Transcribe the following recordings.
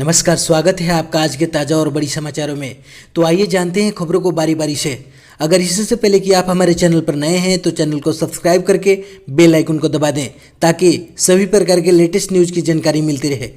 नमस्कार, स्वागत है आपका आज के ताज़ा और बड़ी समाचारों में। तो आइए जानते हैं खबरों को बारी बारी से। अगर इससे पहले कि आप हमारे चैनल पर नए हैं तो चैनल को सब्सक्राइब करके बेल आइकन को दबा दें ताकि सभी प्रकार के लेटेस्ट न्यूज़ की जानकारी मिलती रहे।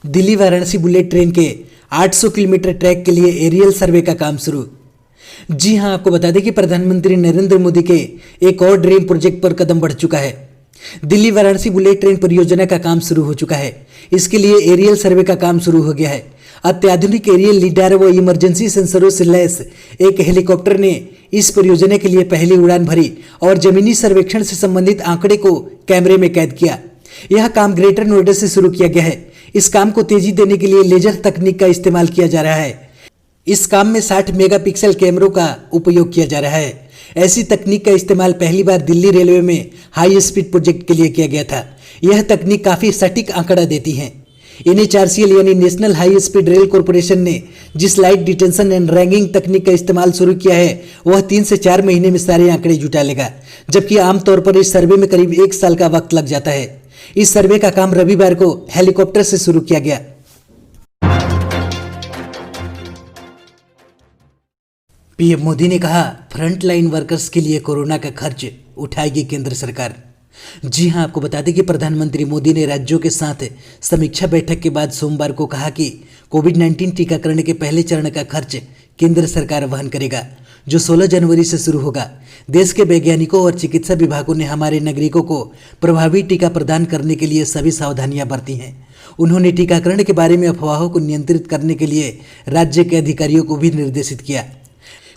दिल्ली वाराणसी बुलेट ट्रेन के 800 किलोमीटर ट्रैक के लिए एरियल सर्वे का काम शुरू। जी हां, आपको बता दें कि प्रधानमंत्री नरेंद्र मोदी के एक और ड्रीम प्रोजेक्ट पर कदम बढ़ चुका है। दिल्ली वाराणसी बुलेट ट्रेन परियोजना का काम शुरू हो चुका है। इसके लिए एरियल सर्वे का काम शुरू हो गया है। अत्याधुनिक एरियल लीडार व इमरजेंसी सेंसरों से लैस एक हेलीकॉप्टर ने इस परियोजना के लिए पहली उड़ान भरी और जमीनी सर्वेक्षण से संबंधित आंकड़े को कैमरे में कैद किया। यह काम ग्रेटर नोएडा से शुरू किया गया है। इस काम को तेजी देने के लिए लेजर तकनीक का इस्तेमाल किया जा रहा है। इस काम में 60 मेगापिक्सल कैमरों का उपयोग किया जा रहा है। ऐसी तकनीक का इस्तेमाल पहली बार दिल्ली रेलवे में हाई स्पीड प्रोजेक्ट के लिए किया गया था। यह तकनीक काफ़ी सटीक आंकड़ा देती है। NHRCL यानी national high speed rail corporation ने जिस लाइट डिटेंशन एंड रैंगिंग तकनीक का इस्तेमाल शुरू किया है वह 3 से 4 महीने में सारे आंकड़े जुटा लेगा, जबकि आमतौर पर इस सर्वे में करीब 1 साल का वक्त लग जाता है। इस सर्वे का काम रविवार को हेलीकॉप्टर से शुरू किया गया। पीएम मोदी ने कहा, फ्रंट लाइन वर्कर्स के लिए कोरोना का खर्च उठाएगी केंद्र सरकार। जी हां, आपको बता दें कि प्रधानमंत्री मोदी ने राज्यों के साथ समीक्षा बैठक के बाद सोमवार को कहा कि कोविड-19 टीकाकरण के पहले चरण का खर्च केंद्र सरकार वहन करेगा, जो 16 जनवरी से शुरू होगा। देश के वैज्ञानिकों और चिकित्सा विभागों ने हमारे नागरिकों को प्रभावी टीका प्रदान करने के लिए सभी सावधानियां बरती हैं। उन्होंने टीकाकरण के बारे में अफवाहों को नियंत्रित करने के लिए राज्य के अधिकारियों को भी निर्देशित किया।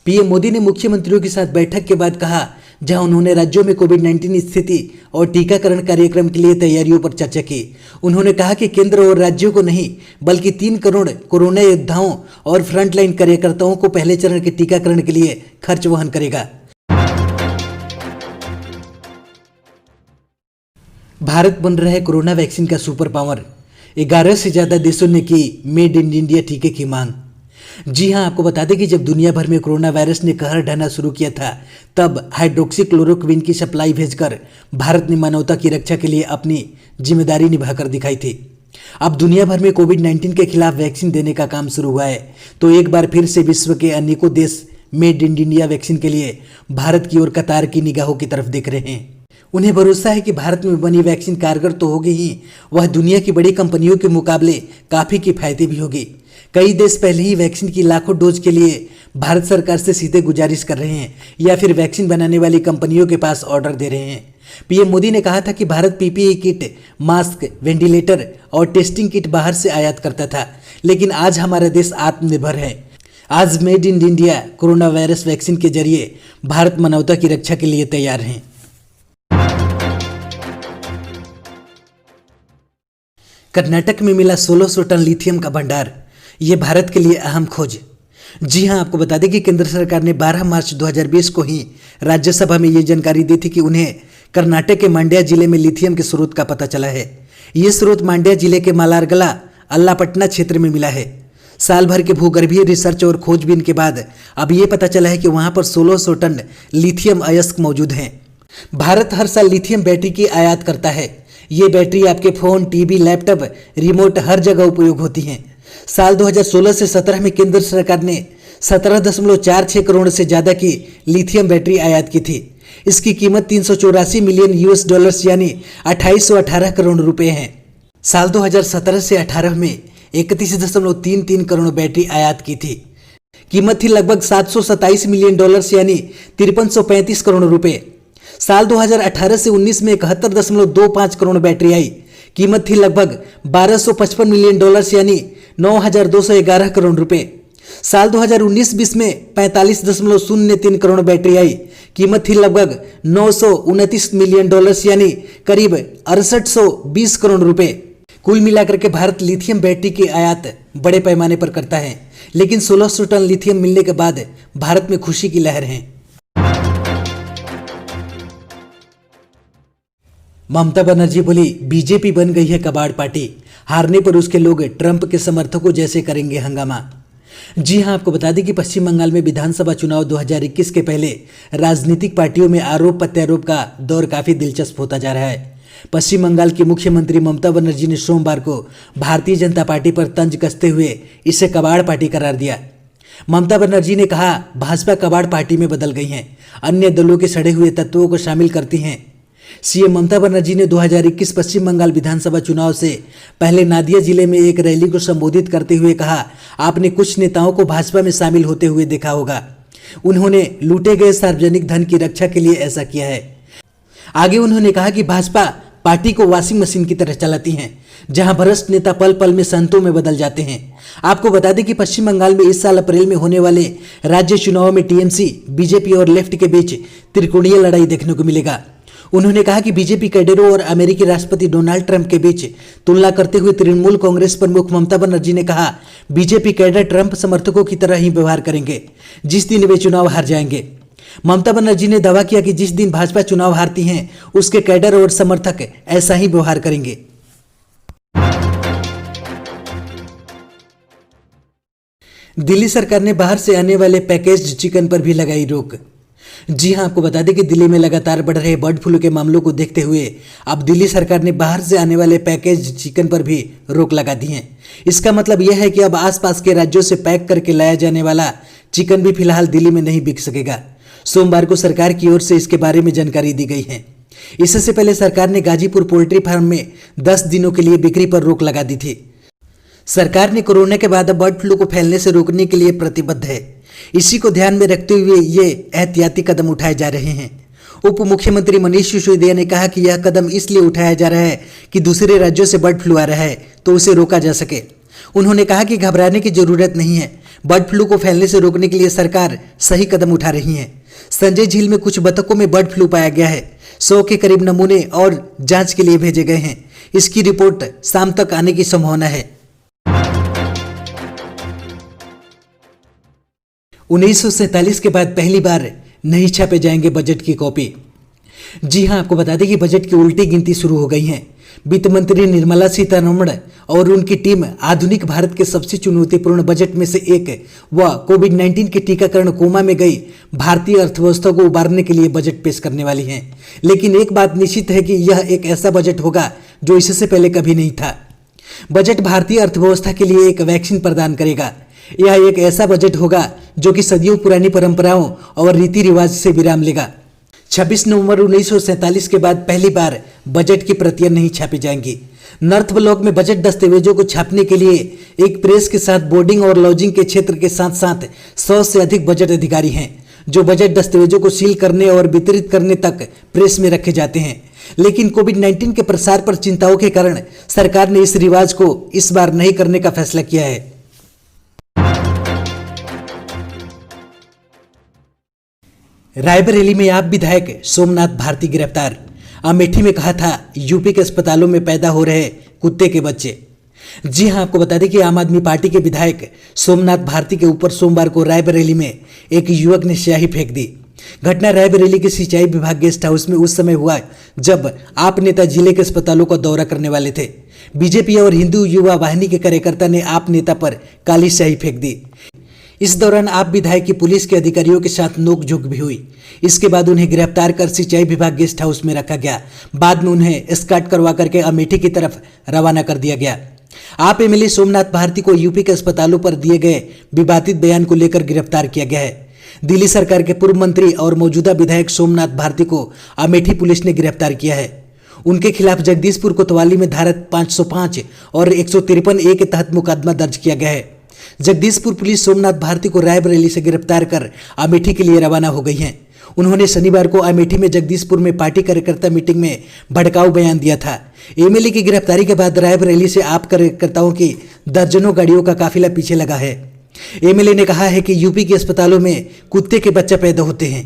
पीएम मोदी ने मुख्यमंत्रियों के साथ बैठक के बाद कहा, जहां उन्होंने राज्यों में कोविड-19 स्थिति और टीकाकरण कार्यक्रम के लिए तैयारियों पर चर्चा की। उन्होंने कहा कि केंद्र और राज्यों को नहीं बल्कि 3 करोड़ कोरोना योद्धाओं और फ्रंटलाइन कार्यकर्ताओं को पहले चरण के टीकाकरण के लिए खर्च वहन करेगा। भारत बन रहा है कोरोना वैक्सीन का सुपर पावर। 11 से ज्यादा देशों ने की मेड इन इंडिया टीके की मांग। जी हां, आपको बता दें कि जब दुनिया भर में कोरोना वायरस ने कहर ढाना शुरू किया था, तब हाइड्रोक्सीक्लोरोक्विन की सप्लाई भेजकर भारत ने मानवता की रक्षा के लिए अपनी जिम्मेदारी निभाकर दिखाई थी। अब दुनिया भर में कोविड-19 के खिलाफ वैक्सीन देने का काम शुरू हुआ है, तो एक बार फिर से विश्व के अनेकों देश मेड इन इंडिया वैक्सीन के लिए भारत की ओर कतार की निगाहों की तरफ देख रहे हैं। उन्हें भरोसा है कि भारत में बनी वैक्सीन कारगर तो होगी ही, वह दुनिया की बड़ी कंपनियों के मुकाबले काफ़ी किफ़ायती भी होगी। कई देश पहले ही वैक्सीन की लाखों डोज के लिए भारत सरकार से सीधे गुजारिश कर रहे हैं या फिर वैक्सीन बनाने वाली कंपनियों के पास ऑर्डर दे रहे हैं। पीएम मोदी ने कहा था कि Bharat PPE kit, mask, ventilator और टेस्टिंग किट बाहर से आयात करता था, लेकिन आज हमारा देश आत्मनिर्भर है। आज made in India corona virus vaccine के जरिए भारत मानवता की रक्षा के लिए तैयार है। कर्नाटक में मिला 1600 टन लिथियम का भंडार, ये भारत के लिए अहम खोज। जी हां, आपको बता दें कि केंद्र सरकार ने 12 मार्च 2020 को ही राज्यसभा में ये जानकारी दी थी कि उन्हें कर्नाटक के मांड्या जिले में लिथियम के स्रोत का पता चला है। ये स्रोत मांड्या जिले के मालारगला अल्लापट्टना क्षेत्र में मिला है। साल भर के भूगर्भीय रिसर्च और खोजबीन के बाद अब ये पता चला है कि वहां पर 1600 टन लिथियम अयस्क मौजूद हैं। भारत हर साल लिथियम बैटरी की आयात करता है। ये बैटरी आपके फ़ोन, टीवी, लैपटॉप, रिमोट हर जगह उपयोग होती हैं। साल 2016 से 17 में केंद्र सरकार ने 17.46 करोड़ से ज़्यादा की लिथियम बैटरी आयात की थी। इसकी कीमत $384 मिलियन यानी 2818 करोड़ रुपए है। साल 2017 से 18 में 31.33 करोड़ बैटरी आयात की थी। कीमत थी लगभग $727 मिलियन यानी 5335 करोड़ रुपए। साल 2018 से 19 में 71.25 करोड़ बैटरी आई। कीमत थी लगभग $1255 मिलियन यानी 9211 करोड़ रुपए। साल 2019-20 में 45.03 करोड़ बैटरी आई। कीमत थी लगभग $929 मिलियन यानी करीब 6820 करोड़ रुपए। कुल मिलाकर के भारत लिथियम बैटरी की आयात बड़े पैमाने पर करता है, लेकिन 1600 टन लिथियम मिलने के बाद भारत में खुशी की लहर है। ममता बनर्जी बोली, बीजेपी बन गई है कबाड़ पार्टी, हारने पर उसके लोग ट्रंप के समर्थकों जैसे करेंगे हंगामा। जी हां, आपको बता दें कि पश्चिम बंगाल में विधानसभा चुनाव 2021 के पहले राजनीतिक पार्टियों में आरोप प्रत्यारोप का दौर काफ़ी दिलचस्प होता जा रहा है। पश्चिम बंगाल की मुख्यमंत्री ममता बनर्जी ने सोमवार को भारतीय जनता पार्टी पर तंज कसते हुए इसे कबाड़ पार्टी करार दिया। ममता बनर्जी ने कहा, भाजपा कबाड़ पार्टी में बदल गई है, अन्य दलों के सड़े हुए तत्वों को शामिल करती हैं। सीएम ममता बनर्जी ने 2021 पश्चिम बंगाल विधानसभा चुनाव से पहले नादिया जिले में एक रैली को संबोधित करते हुए कहा, आपने कुछ नेताओं को भाजपा में शामिल होते हुए देखा होगा। उन्होंने लूटे गए सार्वजनिक धन की रक्षा के लिए ऐसा किया है। आगे उन्होंने कहा कि भाजपा पार्टी को वॉशिंग मशीन की तरह चलाती हैं, जहां भ्रष्ट नेता पल पल में संतों में बदल जाते हैं। आपको बता दें कि पश्चिम बंगाल में इस साल अप्रैल में होने वाले राज्य चुनाव में टीएमसी, बीजेपी और लेफ्ट के बीच त्रिकोणीय लड़ाई देखने को मिलेगा। उन्होंने कहा कि बीजेपी कैडरों और अमेरिकी राष्ट्रपति डोनाल्ड ट्रंप के बीच तुलना करते हुए तृणमूल कांग्रेस प्रमुख ममता बनर्जी ने कहा, बीजेपी कैडर ट्रंप समर्थकों की तरह ही व्यवहार करेंगे जिस दिन वे चुनाव हार जाएंगे। ममता बनर्जी ने दावा किया कि जिस दिन भाजपा चुनाव हारती हैं, उसके कैडर और समर्थक ऐसा ही व्यवहार करेंगे। दिल्ली सरकार ने बाहर से आने वाले पैकेज्ड चिकन पर भी लगाई रोक। जी हां, आपको बता दें कि दिल्ली में लगातार बढ़ रहे बर्ड फ्लू के मामलों को देखते हुए अब दिल्ली सरकार ने बाहर से आने वाले पैकेज्ड चिकन पर भी रोक लगा दी है। इसका मतलब यह है कि अब आसपास के राज्यों से पैक करके लाया जाने वाला चिकन भी फिलहाल दिल्ली में नहीं बिक सकेगा। सोमवार को सरकार की ओर से इसके बारे में जानकारी दी गई है। इससे पहले सरकार ने गाजीपुर पोल्ट्री फार्म में 10 दिनों के लिए बिक्री पर रोक लगा दी थी। सरकार ने कोरोना के बाद अब बर्ड फ्लू को फैलने से रोकने के लिए प्रतिबद्ध है। इसी को ध्यान में रखते हुए ये एहतियाती कदम उठाए जा रहे हैं। उप मुख्यमंत्री मनीष सिसोदिया ने कहा कि यह कदम इसलिए उठाया जा रहा है कि दूसरे राज्यों से बर्ड फ्लू आ रहा है तो उसे रोका जा सके। उन्होंने कहा कि घबराने की जरूरत नहीं है, बर्ड फ्लू को फैलने से रोकने के लिए सरकार सही कदम उठा रही है। संजय झील में कुछ बतखों में बर्ड फ्लू पाया गया है। 100 के करीब नमूने और जांच के लिए भेजे गए हैं। इसकी रिपोर्ट शाम तक आने की संभावना है। 1947 के बाद पहली बार नहीं छापे जाएंगे बजट की कॉपी। जी हां, आपको बता दें कि बजट की उल्टी गिनती शुरू हो गई है। वित्त मंत्री निर्मला सीतारमण और उनकी टीम आधुनिक भारत के सबसे चुनौतीपूर्ण बजट में से एक व कोविड-19 के टीकाकरण कोमा में गई भारतीय अर्थव्यवस्था को उबारने के लिए बजट पेश करने वाली है। लेकिन एक बात निश्चित है कि यह एक ऐसा बजट होगा जो इससे पहले कभी नहीं था। बजट भारतीय अर्थव्यवस्था के लिए एक वैक्सीन प्रदान करेगा। यह एक ऐसा बजट होगा जो कि सदियों पुरानी परंपराओं और रीति रिवाज से विराम लेगा। 26 नवंबर 1947 के बाद पहली बार बजट की प्रतियां नहीं छापी जाएंगी। नॉर्थ ब्लॉक में बजट दस्तावेजों को छापने के लिए एक प्रेस के साथ बोर्डिंग और लॉजिंग के क्षेत्र के साथ साथ 100 से अधिक बजट अधिकारी हैं जो बजट दस्तावेजों को सील करने और वितरित करने तक प्रेस में रखे जाते हैं। लेकिन कोविड-19 के प्रसार पर चिंताओं के कारण सरकार ने इस रिवाज को इस बार नहीं करने का फैसला किया है। रायबरेली में आप विधायक सोमनाथ भारती गिरफ्तार। अमेठी में कहा था यूपी के अस्पतालों में पैदा हो रहे कुत्ते के बच्चे। जी हां, आपको बता दें कि आम आदमी पार्टी के विधायक सोमनाथ भारती के ऊपर सोमवार को रायबरेली में एक युवक ने स्याही फेंक दी। घटना रायबरेली के सिंचाई विभाग गेस्ट हाउस में उस समय हुआ जब आप नेता जिले के अस्पतालों का दौरा करने वाले थे। बीजेपी और हिंदू युवा वाहिनी के कार्यकर्ता ने आप नेता पर काली स्याही फेंक दी। इस दौरान आप विधायक की पुलिस के अधिकारियों के साथ नोकझोंक भी हुई। इसके बाद उन्हें गिरफ्तार कर सिंचाई विभाग गेस्ट हाउस में रखा गया। बाद में उन्हें एस्कॉर्ट करवा करके अमेठी की तरफ रवाना कर दिया गया। आप एमएलए सोमनाथ भारती को यूपी के अस्पतालों पर दिए गए विवादित बयान को लेकर गिरफ्तार किया गया है। दिल्ली सरकार के पूर्व मंत्री और मौजूदा विधायक सोमनाथ भारती को अमेठी पुलिस ने गिरफ्तार किया है। उनके खिलाफ जगदीशपुर कोतवाली में धारा 505 और 153A के तहत मुकदमा दर्ज किया गया है। जगदीशपुर पुलिस सोमनाथ भारती को रायबरेली से गिरफ्तार कर अमेठी के लिए रवाना हो गई है। उन्होंने शनिवार को अमेठी में जगदीशपुर में पार्टी कार्यकर्ता मीटिंग में भड़काऊ बयान दिया था। एमएलए की गिरफ्तारी के बाद रायबरेली से आप कार्यकर्ताओं की दर्जनों गाड़ियों का काफिला पीछे लगा है। एमएलए ने कहा है कि यूपी के अस्पतालों में कुत्ते के बच्चे पैदा होते हैं।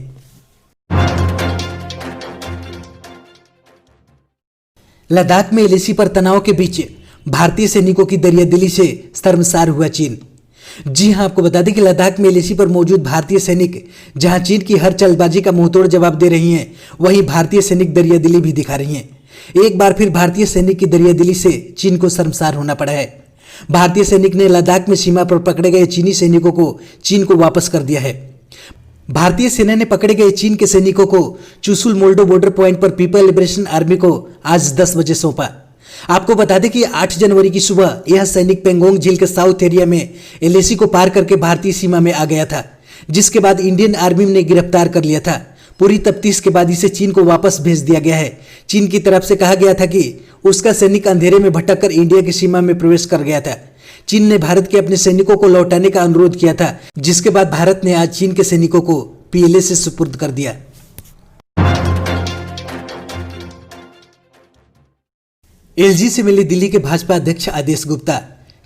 लद्दाख में एलएसी पर तनाव के बीच भारतीय सैनिकों की दरियादिली से शर्मसार हुआ चीन। जी हां, आपको बता दें कि लद्दाख में एलएसी पर मौजूद भारतीय सैनिक जहां चीन की हर चालबाजी का मुंहतोड़ जवाब दे रही हैं, वहीं भारतीय सैनिक दरियादिली भी दिखा रही हैं। एक बार फिर भारतीय सैनिक की दरियादिली से चीन को शर्मसार होना पड़ा है। भारतीय सैनिक ने लद्दाख में सीमा पर पकड़े गए चीनी सैनिकों को चीन को वापस कर दिया है। भारतीय सेना ने पकड़े गए चीन के सैनिकों को चुशुल मोल्डो बॉर्डर पॉइंट पर पीपल लिबरेशन आर्मी को आज 10 बजे सौंपा। आपको बता दें कि 8 जनवरी की सुबह यह सैनिक पेंगोंग झील के साउथ एरिया में एलएसी को पार करके भारतीय सीमा में आ गया था, जिसके बाद इंडियन आर्मी ने गिरफ्तार कर लिया था। पूरी तफ्तीश के बाद इसे चीन को वापस भेज दिया गया है। चीन की तरफ से कहा गया था कि उसका सैनिक अंधेरे में भटककर इंडिया की सीमा में प्रवेश कर गया था। चीन ने भारत के अपने सैनिकों को लौटाने का अनुरोध किया था, जिसके बाद भारत ने आज चीन के सैनिकों को पीएलए से सुपुर्द कर दिया। एलजी से मिले दिल्ली के भाजपा अध्यक्ष आदेश गुप्ता,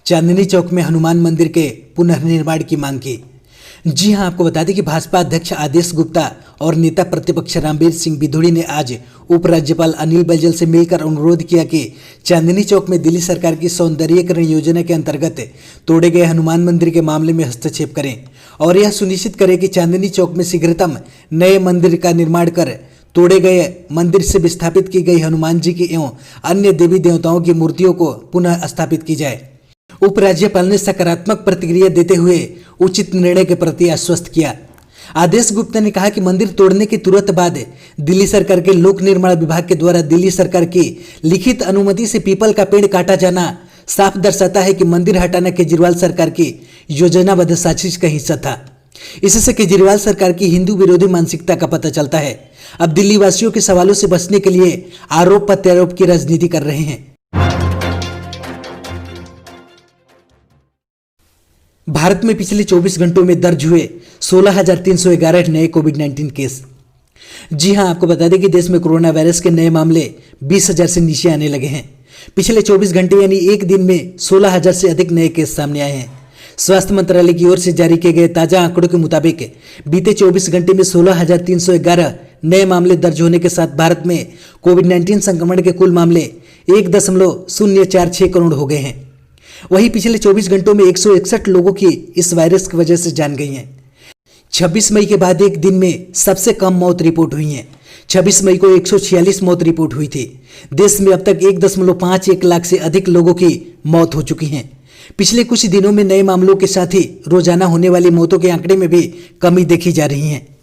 चांदनी चौक में हनुमान मंदिर के पुनर्निर्माण की मांग की। जी हां, आपको बता दें कि भाजपा अध्यक्ष आदेश गुप्ता और नेता प्रतिपक्ष रामवीर सिंह बिधूड़ी ने आज उपराज्यपाल अनिल बैजल से मिलकर अनुरोध किया कि चांदनी चौक में दिल्ली सरकार की सौंदर्यीकरण योजना के अंतर्गत तोड़े गए हनुमान मंदिर के मामले में हस्तक्षेप करें और यह सुनिश्चित करें कि चांदनी चौक में शीघ्रतम नए मंदिर का निर्माण कर तोड़े गए मंदिर से विस्थापित की गई हनुमान जी की एवं अन्य देवी देवताओं की मूर्तियों को पुनः स्थापित की जाए। उपराज्यपाल ने सकारात्मक प्रतिक्रिया देते हुए उचित निर्णय के प्रति आश्वस्त किया। आदेश गुप्ता ने कहा कि मंदिर तोड़ने के तुरंत बाद दिल्ली सरकार के लोक निर्माण विभाग के द्वारा दिल्ली सरकार की लिखित अनुमति से पीपल का पेड़ काटा जाना साफ दर्शाता है कि मंदिर हटाना केजरीवाल सरकार की योजनाबद्ध साजिश का हिस्सा था। इससे केजरीवाल सरकार की हिंदू विरोधी मानसिकता का पता चलता है। अब दिल्ली वासियों के सवालों से बचने के लिए आरोप प्रत्यारोप की राजनीति कर रहे हैं। भारत में पिछले 24 घंटों में दर्ज हुए 16,311 नए कोविड-19 केस। जी हां, आपको बता दें कि देश में कोरोना वायरस के नए मामले 20,000 से नीचे आने लगे हैं। पिछले 24 घंटे यानी एक दिन में 16,000 से अधिक नए केस सामने आए हैं। स्वास्थ्य मंत्रालय की ओर से जारी किए गए ताजा आंकड़ों के मुताबिक बीते 24 घंटे में 16,311 नए मामले दर्ज होने के साथ भारत में कोविड-19 संक्रमण के कुल मामले 1.046 करोड़ हो गए हैं। वहीं पिछले 24 घंटों में 161 लोगों की इस वायरस की वजह से जान गई हैं। 26 मई के बाद एक दिन में सबसे कम मौत रिपोर्ट हुई हैं। 26 मई को 146 मौत रिपोर्ट हुई थी। देश में अब तक 1.51 लाख से अधिक लोगों की मौत हो चुकी हैं। पिछले कुछ दिनों में नए मामलों के साथ ही रोजाना होने वाली मौतों के आंकड़े में भी कमी देखी जा रही है।